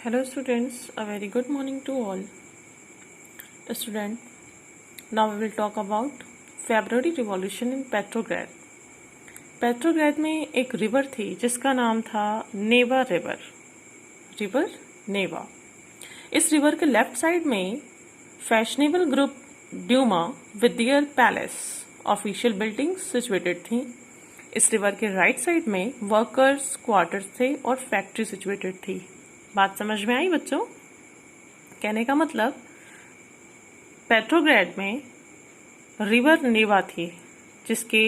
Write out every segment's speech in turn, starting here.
Hello students, a very good morning to all. Student, now we will talk about February Revolution in Petrograd. Petrograd में एक river थी जिसका नाम था नेवा river नेवा। इस रिवर के लेफ्ट साइड में fashionable group Duma with their palace official buildings situated थी। इस रिवर के राइट साइड में वर्कर्स क्वार्टर्स थे और फैक्ट्री सिचुएटेड थी। बात समझ में आई बच्चों? कहने का मतलब पेट्रोग्राड में रिवर नेवा थी जिसके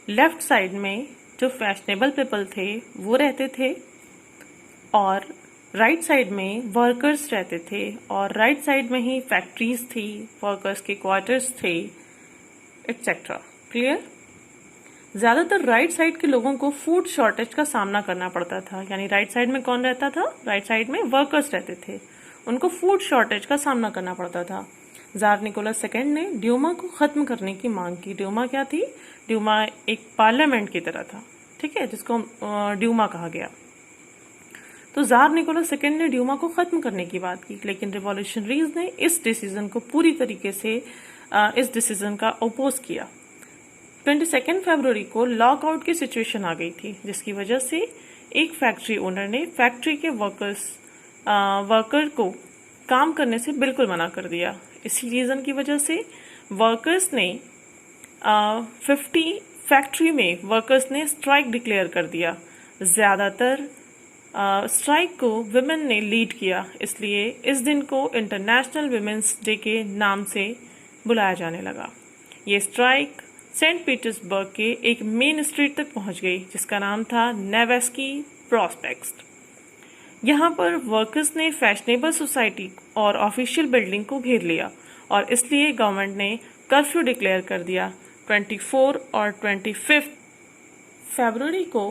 लेफ्ट साइड में जो फैशनेबल पीपल थे वो रहते थे और राइट साइड में वर्कर्स रहते थे और राइट साइड में ही फैक्ट्रीज थी, वर्कर्स के क्वार्टर्स थे, एटसेट्रा। क्लियर? ज़्यादातर राइट साइड के लोगों को फूड शॉर्टेज का सामना करना पड़ता था। यानी राइट साइड में कौन रहता था? राइट साइड में वर्कर्स रहते थे, उनको फूड शॉर्टेज का सामना करना पड़ता था। जार निकोलस सेकेंड ने ड्यूमा को खत्म करने की मांग की। ड्यूमा क्या थी? ड्यूमा एक पार्लियामेंट की तरह था, ठीक है, जिसको ड्यूमा कहा गया। तो जार निकोलस सेकेंड ने ड्यूमा को खत्म करने की बात की, लेकिन रिवॉल्यूशनरीज ने इस डिसीजन को पूरी तरीके से इस डिसीजन का अपोज किया। 22 फरवरी को लॉकआउट की सिचुएशन आ गई थी, जिसकी वजह से एक फैक्ट्री ओनर ने फैक्ट्री के वर्कर को काम करने से बिल्कुल मना कर दिया। इसी रीज़न की वजह से वर्कर्स ने 50 फैक्ट्री में वर्कर्स ने स्ट्राइक डिक्लेयर कर दिया। ज़्यादातर स्ट्राइक को विमेन ने लीड किया, इसलिए इस दिन को इंटरनेशनल विमेंस डे के नाम से बुलाया जाने लगा। ये स्ट्राइक सेंट पीटर्सबर्ग के एक मेन स्ट्रीट तक पहुंच गई जिसका नाम था नेवेस्की प्रॉस्पेक्ट। यहाँ पर वर्कर्स ने फैशनेबल सोसाइटी और ऑफिशियल बिल्डिंग को घेर लिया और इसलिए गवर्नमेंट ने कर्फ्यू डिक्लेयर कर दिया। 24 और 25 फरवरी को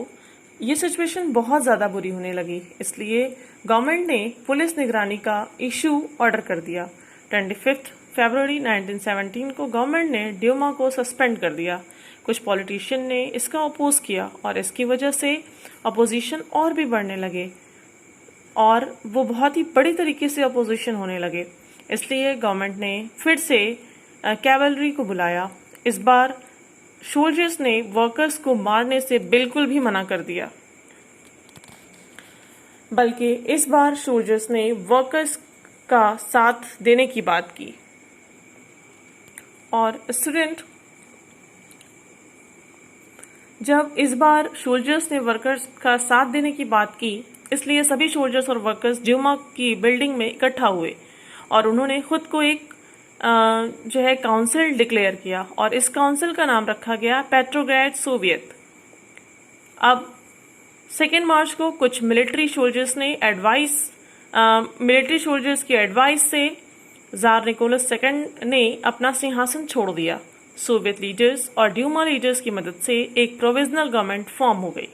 ये सिचुएशन बहुत ज़्यादा बुरी होने लगी, इसलिए गवर्नमेंट ने पुलिस निगरानी का इशू ऑर्डर कर दिया। 25 फरवरी 1917 को गवर्नमेंट ने ड्यूमा को सस्पेंड कर दिया। कुछ पॉलिटिशियन ने इसका अपोज किया और इसकी वजह से अपोजिशन और भी बढ़ने लगे और वो बहुत ही बड़ी तरीके से अपोजिशन होने लगे। इसलिए गवर्नमेंट ने फिर से कैवलरी को बुलाया। इस बार सोल्जर्स ने वर्कर्स को मारने से बिल्कुल भी मना कर दिया, बल्कि इस बार सोल्जर्स ने वर्कर्स का साथ देने की बात की। और स्टूडेंट, जब इस बार सोल्जर्स ने वर्कर्स का साथ देने की बात की, इसलिए सभी सोल्जर्स और वर्कर्स ड्यूमा की बिल्डिंग में इकट्ठा हुए और उन्होंने खुद को एक जो है काउंसिल डिक्लेयर किया और इस काउंसिल का नाम रखा गया पेट्रोग्राड सोवियत। अब 2 मार्च को कुछ मिलिट्री सोल्जर्स की एडवाइस से जार निकोलस सेकेंड ने अपना सिंहासन छोड़ दिया। सोवियत लीडर्स और ड्यूमा लीडर्स की मदद से एक प्रोविजनल गवर्नमेंट फॉर्म हो गई।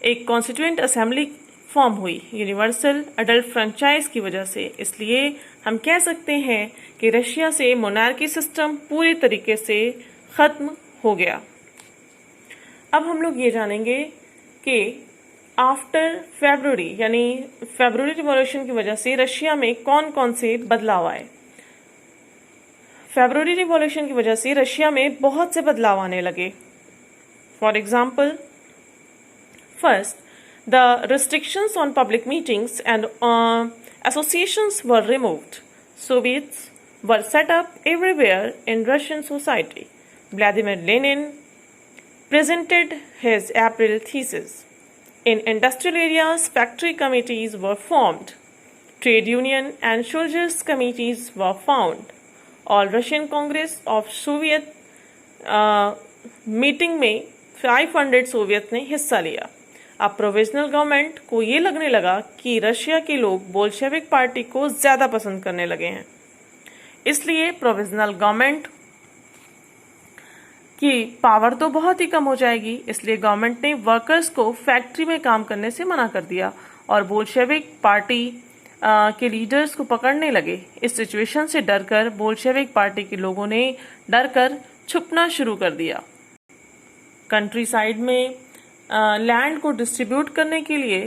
एक कॉन्स्टिट्यूएंट असेंबली फॉर्म हुई यूनिवर्सल अडल्ट फ्रेंचाइज की वजह से। इसलिए हम कह सकते हैं कि रशिया से मोनार्की सिस्टम पूरी तरीके से खत्म हो गया। अब हम लोग ये जानेंगे कि आफ्टर फरवरी यानी फरवरी रिवॉल्यूशन की वजह से रशिया में कौन कौन से बदलाव आए। फरवरी रिवॉल्यूशन की वजह से रशिया में बहुत से बदलाव आने लगे। For example, first, the restrictions on public meetings and associations were removed. Soviets were set up everywhere in Russian society. Vladimir Lenin presented his April thesis. In industrial areas, factory committees were formed. Trade union and soldiers committees were found. All Russian Congress of Soviet meeting में 500 Soviet ने हिस्सा लिया। अब provisional government को ये लगने लगा कि रशिया के लोग बोल्शेविक पार्टी को ज़्यादा पसंद करने लगे हैं, इसलिए प्रोविजनल गवर्नमेंट की पावर तो बहुत ही कम हो जाएगी। इसलिए गवर्नमेंट ने वर्कर्स को फैक्ट्री में काम करने से मना कर दिया और बोल्शेविक पार्टी के लीडर्स को पकड़ने लगे। इस सिचुएशन से डरकर बोल्शेविक पार्टी के लोगों ने डरकर छुपना शुरू कर दिया। कंट्री साइड में लैंड को डिस्ट्रीब्यूट करने के लिए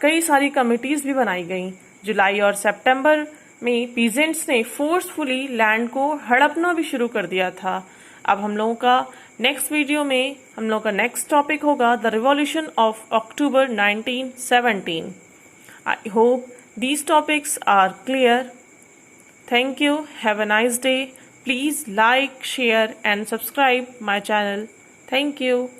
कई सारी कमिटीज़ भी बनाई गई। जुलाई और सितंबर में पीजेंट्स ने फोर्सफुली लैंड को हड़पना भी शुरू कर दिया था। अब हम लोगों का नेक्स्ट वीडियो में हम लोगों का नेक्स्ट टॉपिक होगा the revolution of October 1917। I hope these topics are clear. Thank you. Have a nice day. Please like, share and subscribe my channel. Thank you.